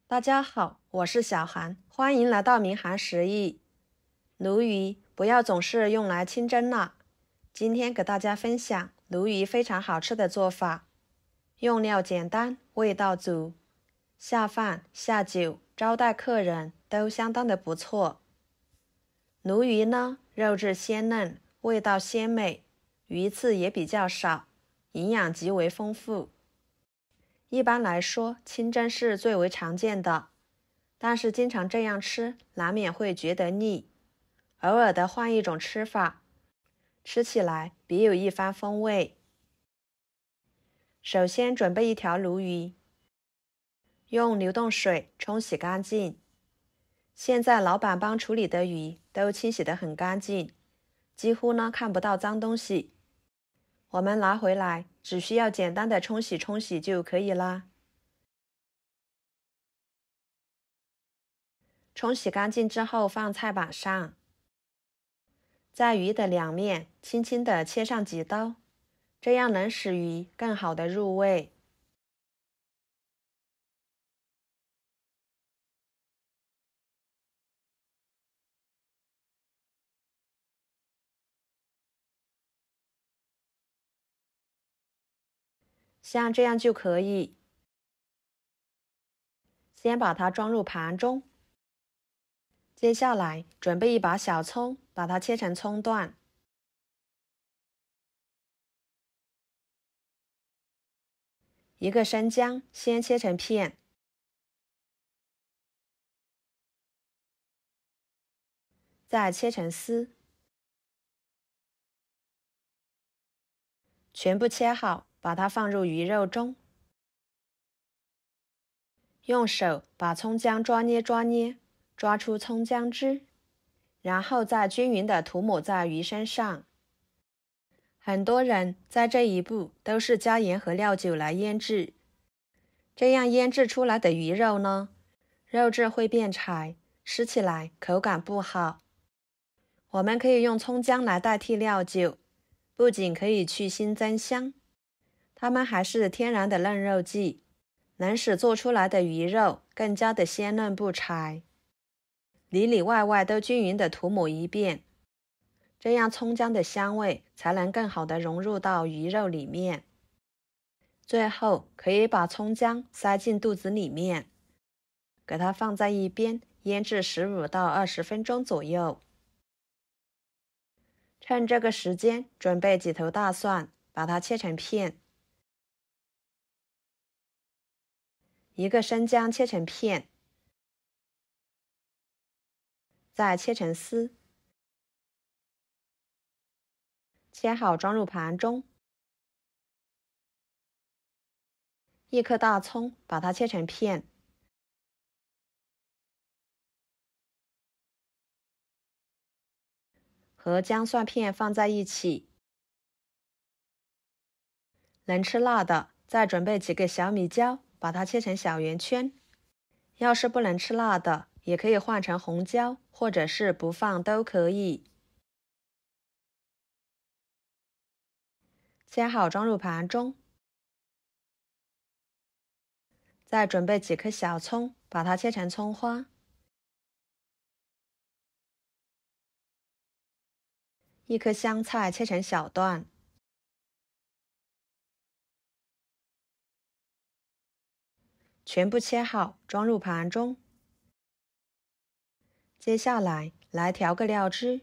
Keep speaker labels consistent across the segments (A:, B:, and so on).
A: 大家好，我是小韩，欢迎来到明韩食艺。鲈鱼不要总是用来清蒸了，今天给大家分享鲈鱼非常好吃的做法，用料简单，味道足，下饭下酒招待客人都相当的不错。鲈鱼呢，肉质鲜嫩，味道鲜美，鱼刺也比较少，营养极为丰富。一般来说，清蒸是最为常见的，但是经常这样吃，难免会觉得腻。偶尔的换一种吃法，吃起来别有一番风味。首先准备一条鲈鱼，用流动水冲洗干净。现在老板帮处理的鱼都清洗得很干净，几乎看不到脏东西。我们拿回来只需要简单的冲洗就可以啦。冲洗干净之后放菜板上，在鱼的两面轻轻地切上几刀，这样能使鱼更好的入味。像这样就可以。先把它装入盘中。接下来准备一把小葱，把它切成葱段。一个生姜，先切成片，再切成丝。全部切好，把它放入鱼肉中。用手把葱姜抓捏，抓出葱姜汁，然后再均匀地涂抹在鱼身上。很多人在这一步都是加盐和料酒来腌制，这样腌制出来的鱼肉呢，肉质会变柴，吃起来口感不好。我们可以用葱姜来代替料酒，不仅可以去腥增香，它们还是天然的嫩肉剂，能使做出来的鱼肉更加的鲜嫩不柴。里里外外都均匀地涂抹一遍，这样葱姜的香味才能更好地融入到鱼肉里面。最后可以把葱姜塞进肚子里面，给它放在一边腌制15到20分钟左右。趁这个时间准备几头大蒜，把它切成片。一个生姜切成片，再切成丝。切好装入盘中。一颗大葱，把它切成片。和姜蒜片放在一起。能吃辣的，再准备几个小米椒，把它切成小圆圈。要是不能吃辣的，也可以换成红椒，或者是不放都可以。切好装入盘中。再准备几颗小葱，把它切成葱花。一颗香菜切成小段。全部切好，装入盘中。接下来调个料汁，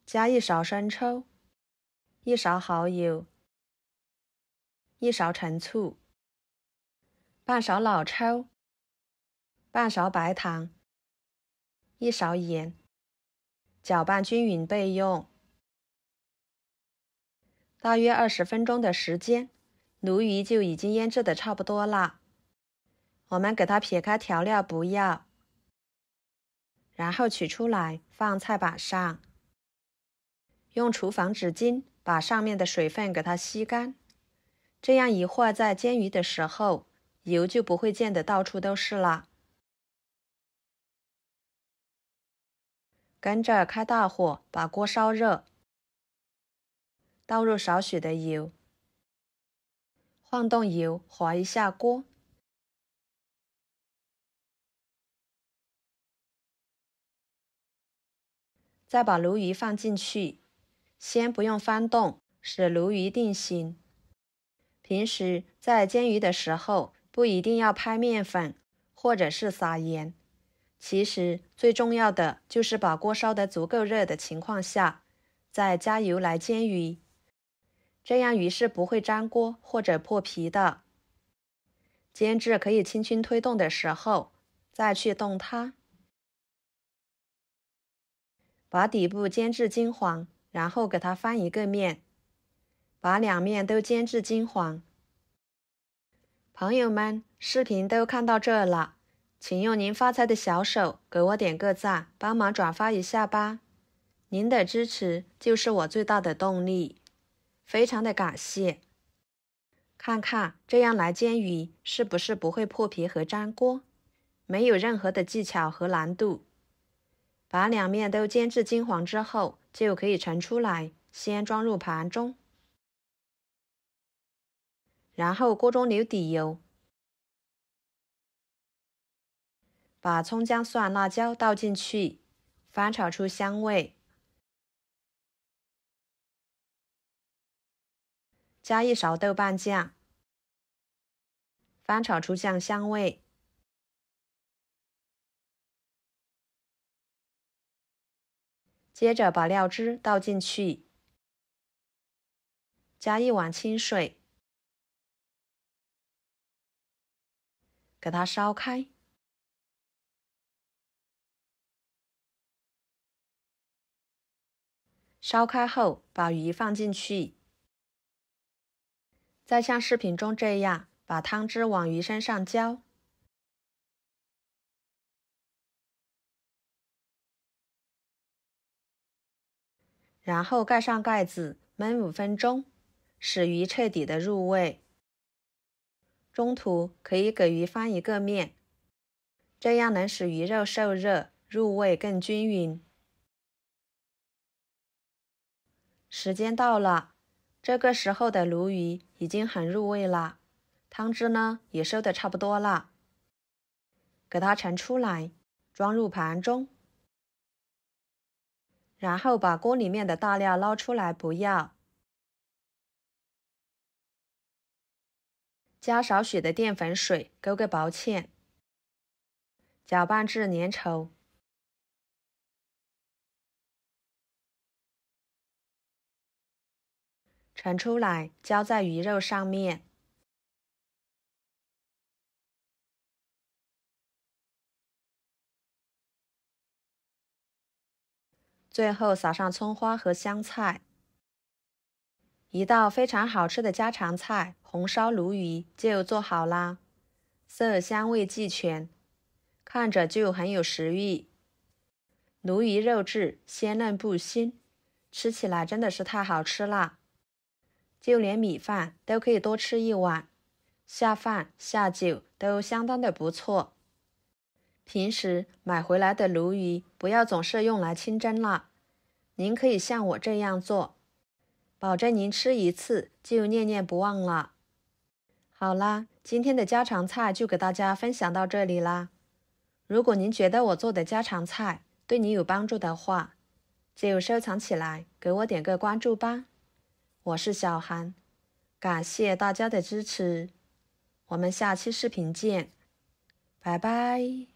A: 加1勺生抽，1勺蚝油，1勺陈醋，半勺老抽，半勺白糖，1勺盐，搅拌均匀备用。大约20分钟的时间，鲈鱼就已经腌制的差不多了。我们给它撇开调料不要，然后取出来放菜板上，用厨房纸巾把上面的水分给它吸干，这样一会儿在煎鱼的时候，油就不会溅得到处都是了。跟着开大火，把锅烧热，倒入少许的油，晃动油，划一下锅。再把鲈鱼放进去，先不用翻动，使鲈鱼定型。平时在煎鱼的时候，不一定要拍面粉或者是撒盐，其实最重要的就是把锅烧得足够热的情况下，再加油来煎鱼，这样鱼是不会粘锅或者破皮的。煎至可以轻轻推动的时候，再去动它，把底部煎至金黄，然后给它翻一个面，把两面都煎至金黄。朋友们，视频都看到这了，请用您发财的小手给我点个赞，帮忙转发一下吧。您的支持就是我最大的动力，非常的感谢。看看这样来煎鱼是不是不会破皮和粘锅，没有任何的技巧和难度。把两面都煎至金黄之后，就可以盛出来，先装入盘中。然后锅中留底油，把葱姜蒜辣椒倒进去，翻炒出香味。加一勺豆瓣酱，翻炒出酱香味。接着把料汁倒进去，加1碗清水，给它烧开。烧开后，把鱼放进去，再像视频中这样，把汤汁往鱼身上浇，然后盖上盖子焖5分钟，使鱼彻底的入味。中途可以给鱼翻一个面，这样能使鱼肉受热，入味更均匀。时间到了，这个时候的鲈鱼已经很入味了，汤汁呢也收得差不多了。给它盛出来，装入盘中，然后把锅里面的大料捞出来不要，加少许的淀粉水勾个薄芡，搅拌至粘稠。盛出来，浇在鱼肉上面，最后撒上葱花和香菜。一道非常好吃的家常菜红烧鲈鱼就做好啦，色香味俱全，看着就很有食欲。鲈鱼肉质鲜嫩不腥，吃起来真的是太好吃了。就连米饭都可以多吃1碗，下饭下酒都相当的不错。平时买回来的鲈鱼不要总是用来清蒸了，您可以像我这样做，保证您吃一次就念念不忘了。好啦，今天的家常菜就给大家分享到这里啦。如果您觉得我做的家常菜对你有帮助的话，就收藏起来，给我点个关注吧。我是小韩，感谢大家的支持，我们下期视频见，拜拜。